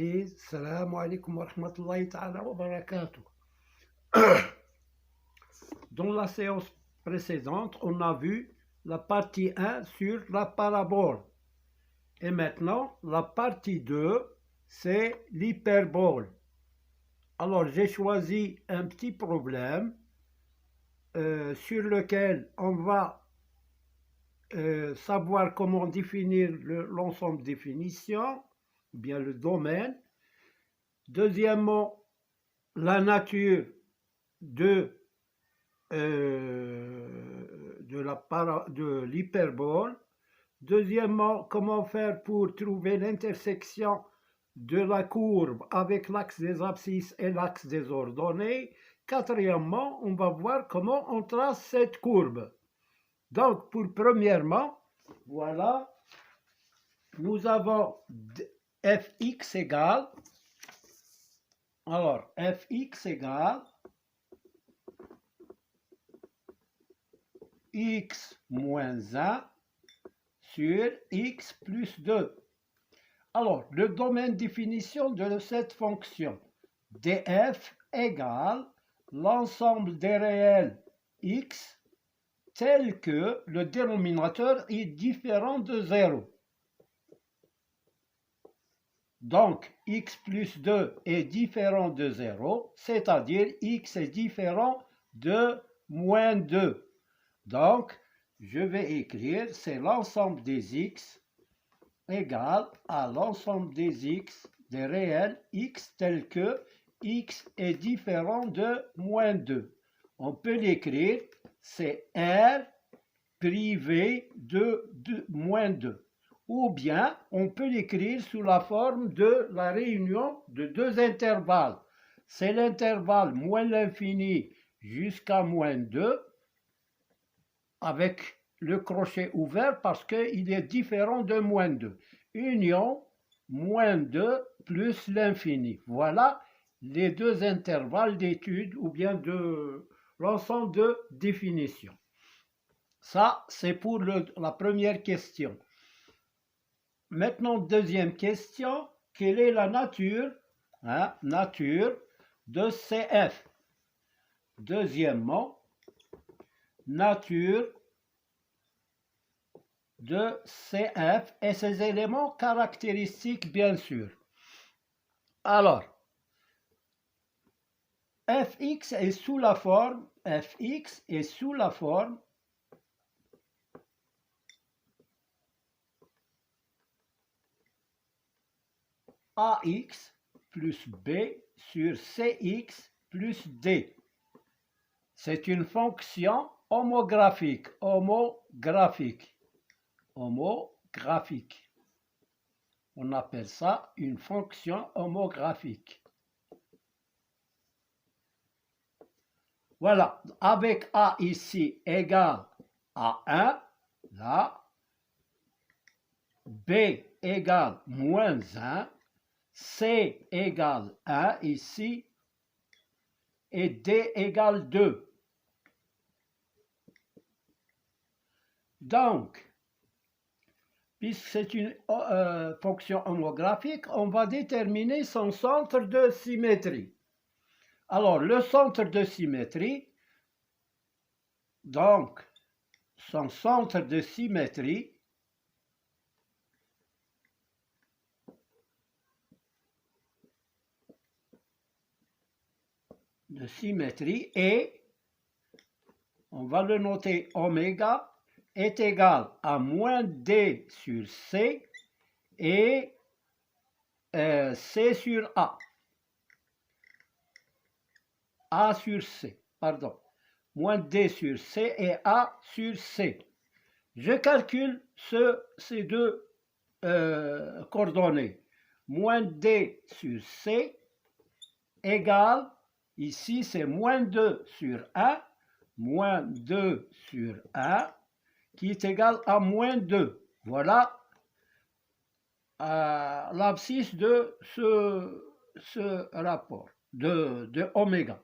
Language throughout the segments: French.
التلاميذ، السلام عليكم ورحمة الله تعالى وبركاته. Dans la séance précédente, on a vu la partie 1 sur la parabole. Et maintenant, la partie 2, c'est l'hyperbole. Alors, j'ai choisi un petit problème sur lequel on va savoir comment définir l'ensemble de définitions, bien le domaine. Deuxièmement, la nature de l'hyperbole. Deuxièmement, comment faire pour trouver l'intersection de la courbe avec l'axe des abscisses et l'axe des ordonnées. Quatrièmement, on va voir comment on trace cette courbe. Donc, premièrement, voilà, nous avons fx égale, alors fx égale x moins 1 sur x plus 2. Alors, le domaine de définition de cette fonction, df égale l'ensemble des réels x tel que le dénominateur est différent de 0. Donc, x plus 2 est différent de 0, c'est-à-dire x est différent de moins 2. Donc, je vais écrire, c'est l'ensemble des x égale à l'ensemble des x, des réels x tels que x est différent de moins 2. On peut l'écrire, c'est R privé de moins 2. Ou bien, on peut l'écrire sous la forme de la réunion de deux intervalles. C'est l'intervalle moins l'infini jusqu'à moins 2, avec le crochet ouvert parce qu'il est différent de moins 2. Union moins 2 plus l'infini. Voilà les deux intervalles d'étude ou bien de l'ensemble de définitions. Ça, c'est pour la première question. Maintenant, deuxième question, quelle est la nature, nature de CF? Deuxièmement, nature de CF et ses éléments caractéristiques, bien sûr. Alors, fx est sous la forme, ax plus b sur cx plus d. C'est une fonction homographique. On appelle ça une fonction homographique. Voilà, avec a ici égale à 1, là, b égale moins 1, c égale 1 ici, et d égale 2. Donc, puisque c'est une fonction homographique, on va déterminer son centre de symétrie. Alors, le centre de symétrie, donc, son centre de symétrie, est, on va le noter oméga, est égal à moins d sur c et c sur a. A sur c, pardon. Moins d sur c et a sur c. Je calcule ces deux coordonnées. Moins d sur c égale, ici c'est moins 2 sur 1, moins 2 sur 1, qui est égal à moins 2. Voilà l'abscisse de ce rapport de oméga.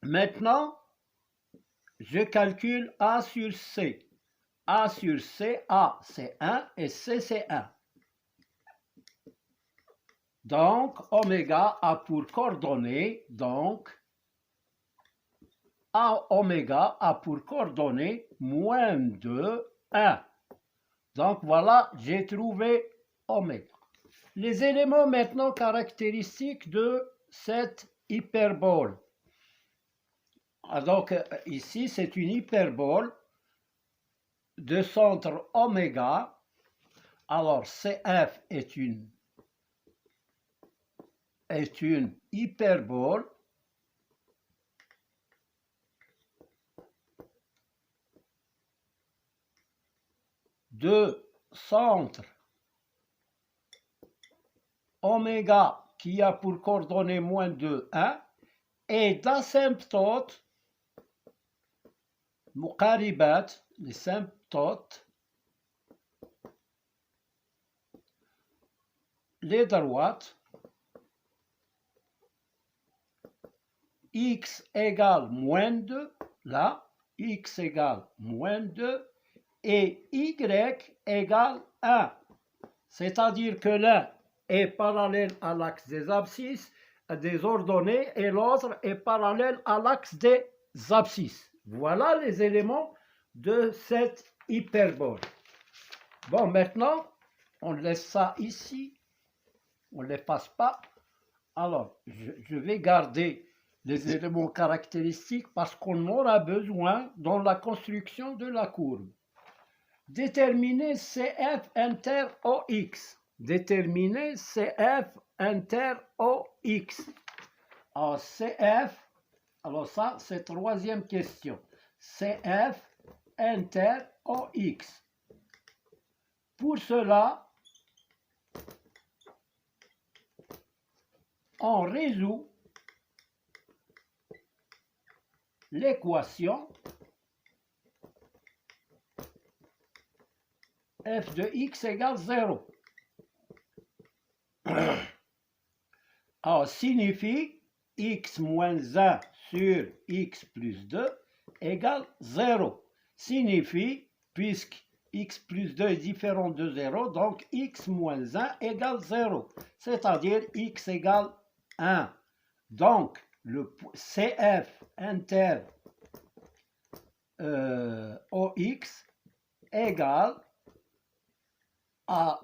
Maintenant, je calcule A sur C. A sur C, A c'est 1 et C c'est 1. Donc, oméga a pour coordonnée, oméga a pour coordonnée moins 2, 1. Donc, voilà, j'ai trouvé oméga. Les éléments maintenant caractéristiques de cette hyperbole. Donc, ici, c'est une hyperbole de centre oméga. Alors, CF est une hyperbole de centre oméga qui a pour coordonnée moins 2, 1 et d'asymptotes muqaribat, les symptotes, les droites, x égale moins 2, là, x égale moins 2, et y égale 1. C'est-à-dire que l'un est parallèle à l'axe des abscisses, des ordonnées, et l'autre est parallèle à l'axe des abscisses. Voilà les éléments de cette hyperbole. Bon, maintenant, on laisse ça ici. On ne l'efface pas. Alors, je vais garder les éléments caractéristiques parce qu'on aura besoin dans la construction de la courbe. Déterminer CF inter OX. Déterminer CF inter OX. Alors, CF, alors ça, c'est troisième question. CF inter OX. Pour cela, on résout l'équation f de x égale 0. Alors, signifie x moins 1 sur x plus 2 égale 0. Signifie, puisque x plus 2 est différent de 0, donc x moins 1 égale 0. C'est-à-dire x égale 1. Donc, le CF inter OX égale à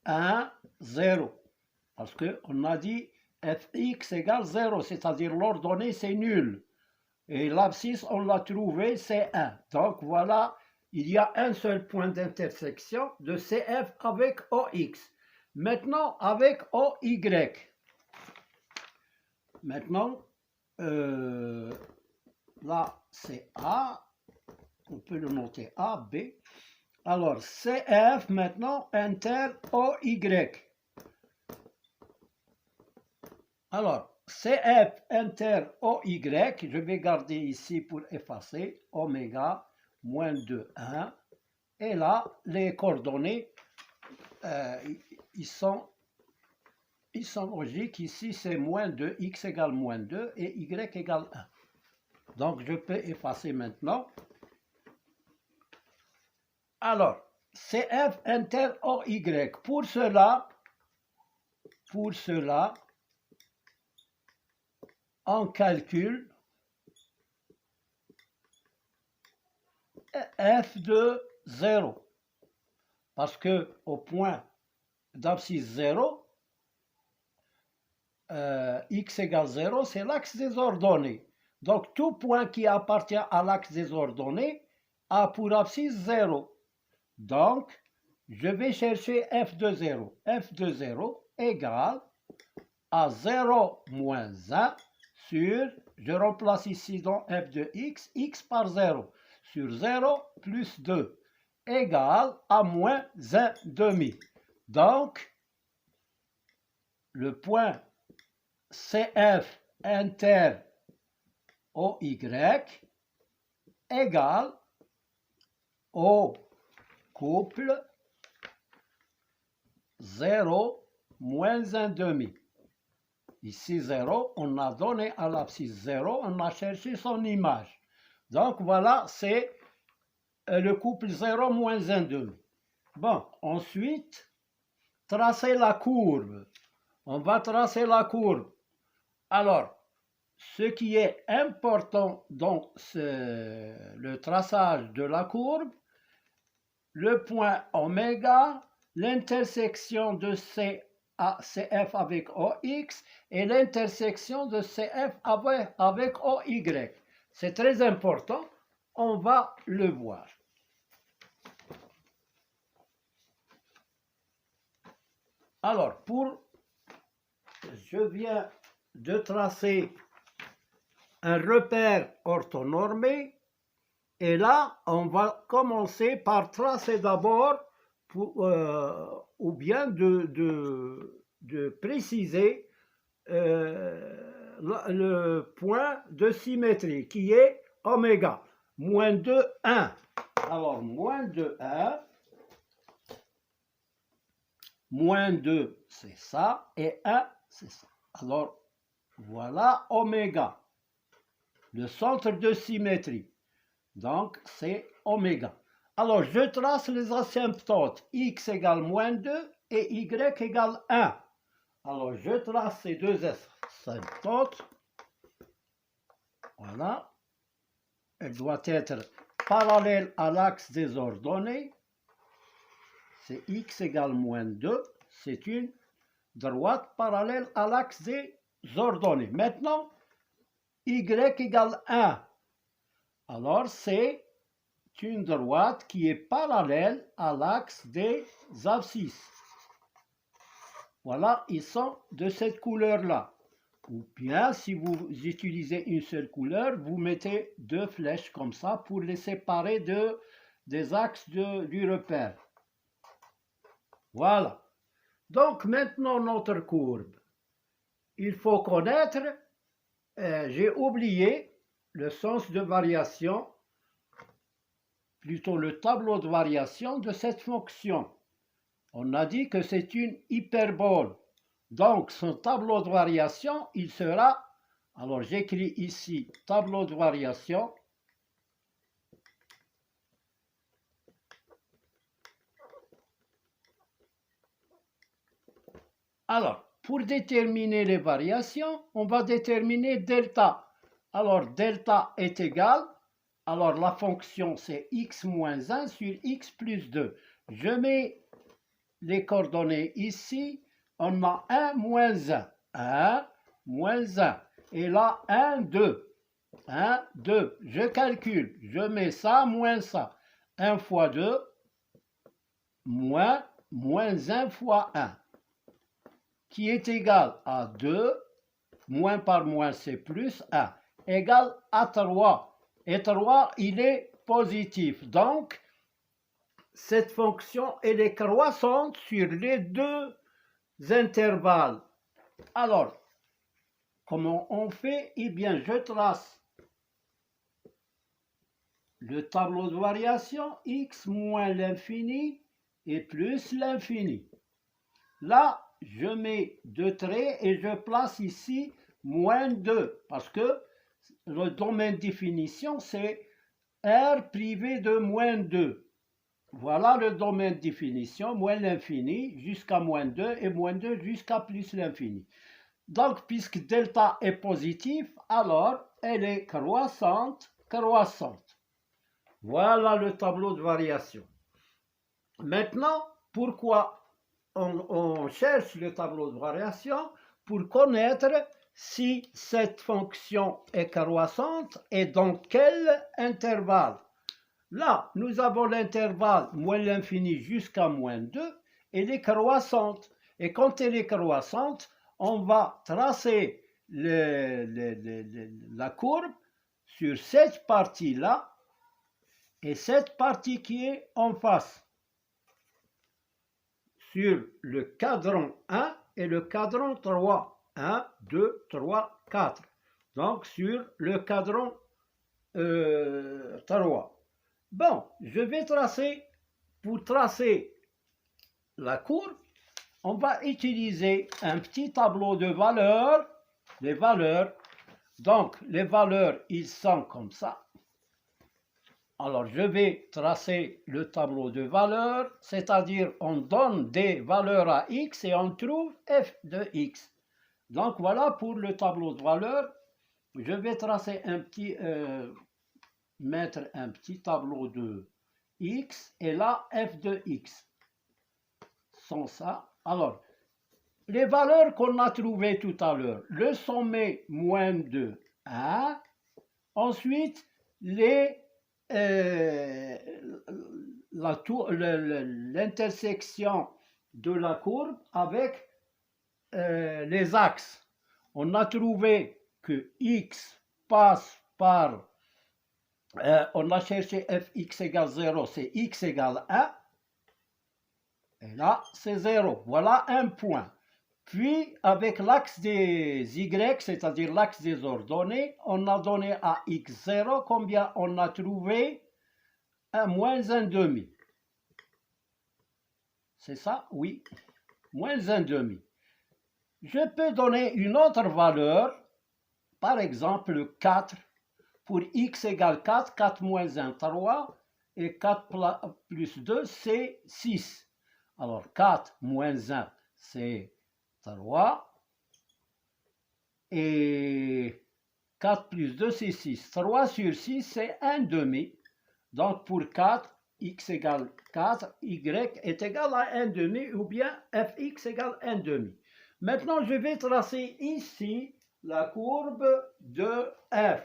1, 0. Parce qu'on a dit fx égale 0, c'est-à-dire l'ordonnée c'est nul. Et l'abscisse, on l'a trouvé, c'est 1. Donc voilà, il y a un seul point d'intersection de CF avec OX. Maintenant, avec OY. Maintenant, là, c'est A. On peut le noter A, B. Alors, CF maintenant inter OY. Alors, CF inter OY, je vais garder ici pour effacer, oméga, moins 2, 1. Et là, les coordonnées, ils sont logiques. Ici, c'est moins 2, x égale moins 2 et y égale 1. Donc, je peux effacer maintenant. Alors, CF inter OY. Pour cela, on calcule f de 0. Parce que au point d'abscisse 0, x égale 0, c'est l'axe des ordonnées. Donc, tout point qui appartient à l'axe des ordonnées a pour abscisse 0. Donc, je vais chercher f de 0. f de 0 égale à 0 moins 1 sur, je remplace ici dans f de x, x par 0, sur 0 plus 2, égale à moins 1 demi. Donc, le point CF inter OY égale au couple 0 moins 1 demi. Ici 0, on a donné à l'abscisse 0, on a cherché son image. Donc voilà, c'est le couple 0 moins 1 demi. Bon, ensuite, tracer la courbe. On va tracer la courbe. Alors, ce qui est important dans le traçage de la courbe, le point oméga, l'intersection de CF avec OX et l'intersection de CF avec OY. C'est très important, on va le voir. Alors, je viens de tracer un repère orthonormé. Et là, on va commencer par tracer d'abord, ou bien de préciser le point de symétrie qui est oméga, moins 2, 1. Alors, moins 2, 1. Moins 2, c'est ça, et 1, c'est ça. Alors, voilà oméga, le centre de symétrie. Donc, c'est oméga. Alors, je trace les asymptotes. X égale moins 2 et Y égale 1. Alors, je trace ces deux asymptotes. Voilà. Elle doit être parallèle à l'axe des ordonnées. C'est X égale moins 2. C'est une droite parallèle à l'axe des ordonnées. Maintenant, Y égale 1. Alors, c'est une droite qui est parallèle à l'axe des abscisses. Voilà, ils sont de cette couleur-là. Ou bien, si vous utilisez une seule couleur, vous mettez deux flèches comme ça pour les séparer des axes du repère. Voilà. Donc, maintenant, notre courbe. Il faut connaître, j'ai oublié le sens de variation, plutôt le tableau de variation de cette fonction. On a dit que c'est une hyperbole. Donc, son tableau de variation, il sera, alors j'écris ici tableau de variation. Alors, pour déterminer les variations, on va déterminer delta. Alors, delta est égal, alors la fonction c'est x moins 1 sur x plus 2. Je mets les coordonnées ici, on a 1 moins 1, 1 moins 1, et là 1, 2, 1, 2, je calcule, je mets ça moins ça, 1 fois 2, moins 1 fois 1, qui est égal à 2, moins par moins c'est plus 1, égal à 3, et 3 il est positif, donc cette fonction, elle est croissante sur les deux intervalles. Alors, comment on fait? Eh bien, je trace le tableau de variation x moins l'infini et plus l'infini. Là, je mets deux traits et je place ici moins 2 parce que le domaine de définition, c'est R privé de moins 2. Voilà le domaine de définition, moins l'infini jusqu'à moins 2 et moins 2 jusqu'à plus l'infini. Donc, puisque delta est positif, alors elle est croissante, croissante. Voilà le tableau de variation. Maintenant, pourquoi on cherche le tableau de variation? Pour connaître si cette fonction est croissante et dans quel intervalle. Là, nous avons l'intervalle moins l'infini jusqu'à moins 2, elle est croissante. Et quand elle est croissante, on va tracer la courbe sur cette partie-là et cette partie qui est en face. Sur le cadran 1 et le cadran 3. 1, 2, 3, 4. Donc, sur le cadran 3. Bon, je vais tracer, pour tracer la courbe, on va utiliser un petit tableau de valeurs, les valeurs. Donc, les valeurs, ils sont comme ça. Alors, je vais tracer le tableau de valeurs, c'est-à-dire on donne des valeurs à x et on trouve f de x. Donc, voilà pour le tableau de valeurs. Je vais tracer mettre un petit tableau de x et là, f de x. Sans ça, alors, les valeurs qu'on a trouvées tout à l'heure, le sommet moins 2, 1. Ensuite, l'intersection de la courbe avec les axes. On a trouvé que x passe par, on a cherché fx égale 0, c'est x égale 1. Et là, c'est 0. Voilà un point. Puis, avec l'axe des y, c'est-à-dire l'axe des ordonnées, on a donné à x0 combien on a trouvé un moins 1,5. C'est ça? Oui. Moins 1,5. Je peux donner une autre valeur, par exemple 4. Pour x égale 4, 4 moins 1, 3. Et 4 plus 2, c'est 6. Alors, 4 moins 1, c'est 3. Et 4 plus 2, c'est 6. 3 sur 6, c'est 1,5. Donc, pour 4, x égale 4, y est égal à 1,5 ou bien fx égale 1,5. Maintenant, je vais tracer ici la courbe de f.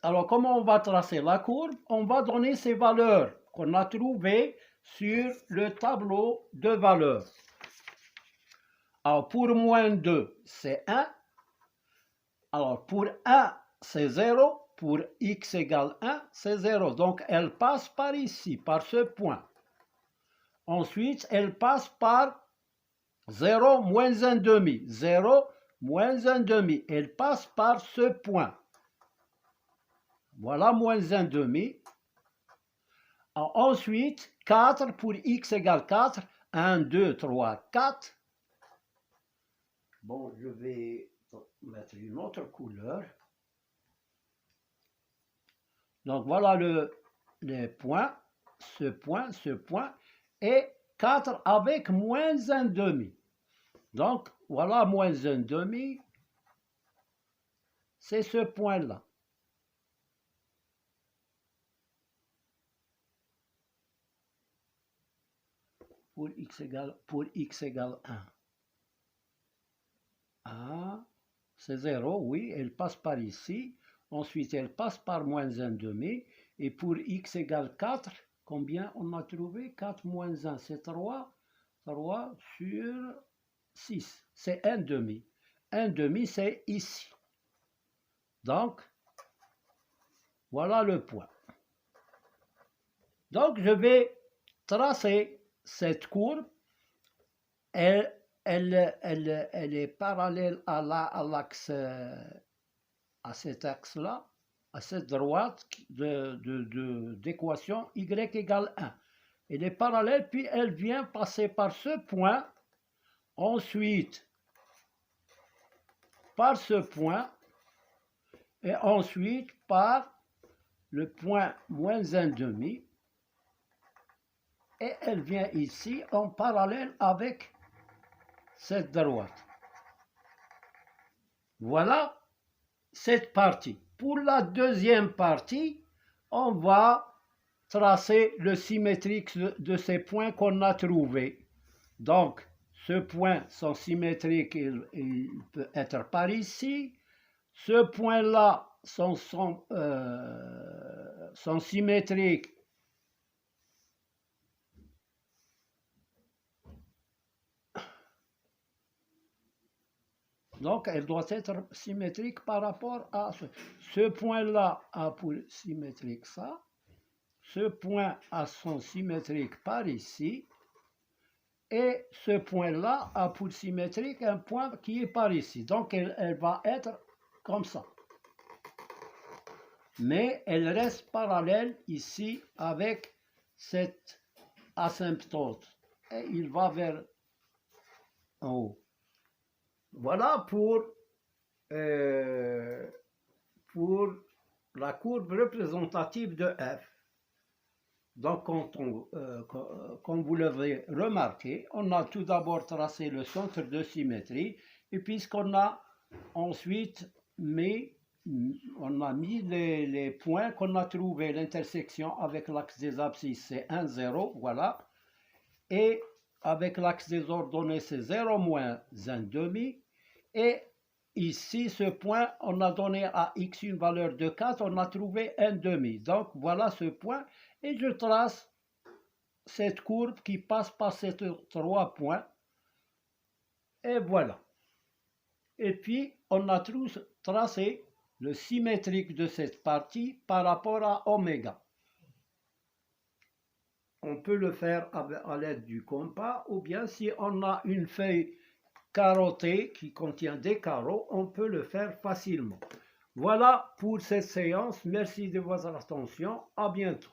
Alors, comment on va tracer la courbe? On va donner ces valeurs qu'on a trouvées sur le tableau de valeurs. Alors, pour moins 2, c'est 1. Alors, pour 1, c'est 0. Pour x égale 1, c'est 0. Donc, elle passe par ici, par ce point. Ensuite, elle passe par 0 moins 1,5. 0 moins 1,5. Elle passe par ce point. Voilà, moins 1,5. Ensuite, 4 pour x égale 4. 1, 2, 3, 4. Bon, je vais mettre une autre couleur. Donc, voilà les points, ce point, et 4 avec moins 1,5. Donc, voilà moins 1,5, c'est ce point-là. Pour x égale 1. 1, c'est 0, oui, elle passe par ici. Ensuite, elle passe par moins 1,5. Et pour x égale 4, combien on a trouvé? 4 moins 1, c'est 3. 3 sur 6, c'est 1,5. 1,5, c'est ici. Donc, voilà le point. Donc, je vais tracer cette courbe. Elle est parallèle à l'axe, à cet axe-là, à cette droite d'équation y égale 1. Elle est parallèle, puis elle vient passer par ce point, ensuite par ce point, et ensuite par le point moins 1,5, et elle vient ici en parallèle avec cette droite. Voilà cette partie. Pour la deuxième partie, on va tracer le symétrique de ces points qu'on a trouvés. Donc, ce point, son symétrique, il peut être par ici. Ce point-là, son symétrique, donc elle doit être symétrique par rapport à ce point-là a pour symétrique ça. Ce point a son symétrique par ici. Et ce point-là a pour symétrique un point qui est par ici. Donc elle va être comme ça. Mais elle reste parallèle ici avec cette asymptote. Et il va vers en haut. Voilà pour la courbe représentative de f. Donc, comme vous l'avez remarqué, on a tout d'abord tracé le centre de symétrie, et puisqu'on a ensuite mis les points qu'on a trouvé, l'intersection avec l'axe des abscisses, c'est 1, 0, voilà, et avec l'axe des ordonnées, c'est 0 moins 1 demi, et ici, ce point, on a donné à x une valeur de 4, on a trouvé 1 demi. Donc, voilà ce point, et je trace cette courbe qui passe par ces 3 points, et voilà. Et puis, on a tracé le symétrique de cette partie par rapport à oméga. On peut le faire à l'aide du compas, ou bien si on a une feuille carottée qui contient des carreaux, on peut le faire facilement. Voilà pour cette séance. Merci de votre attention. À bientôt.